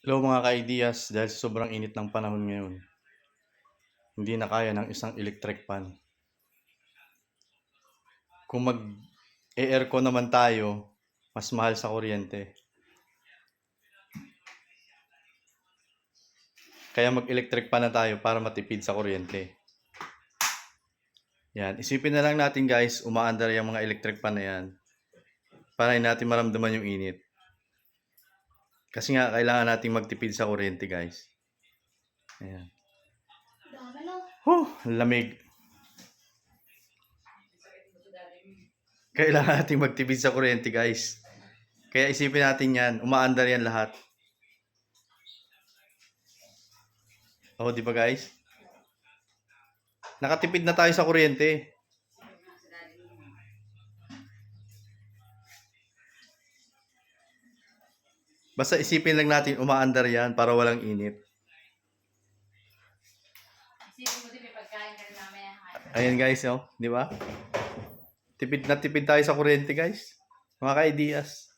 Hello mga ka-ideas, dahil sa sobrang init ng panahon ngayon, hindi na kaya ng isang electric fan. Kung mag-aircon naman tayo, mas mahal sa kuryente. Kaya mag-electric fan na tayo para matipid sa kuryente. Yan, isipin na lang natin guys, umaandar yung mga electric fan na yan para hindi natin maramdaman yung init. Kasi nga, kailangan natin magtipid sa kuryente guys. Ayan. Lamig. Kailangan natin magtipid sa kuryente guys. Kaya isipin natin yan, umaandar yan lahat. Oo, di ba guys? Nakatipid na tayo sa kuryente. Basta isipin lang natin, umaandar yan para walang init. Isipin mo din may pagkain ka rin mamaya. Ayan guys, oh, di ba? Tipid na tipid tayo sa kuryente guys. Mga ka-ideas.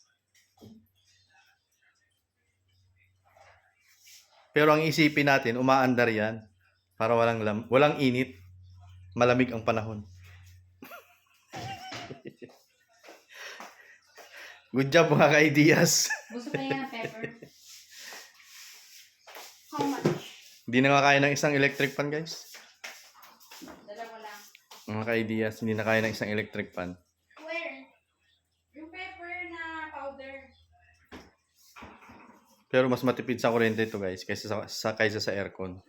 Pero ang isipin natin, umaandar yan para walang init. Malamig ang panahon. Good job mga ka-ideas. Gusto mo yung pepper? How much? Hindi na nga kaya ng isang electric fan guys. Dalawa lang. Mga ka-ideas, hindi na kaya ng isang electric fan. Where? Yung pepper na powder. Pero mas matipid sa kuryente ito guys kaysa sa aircon.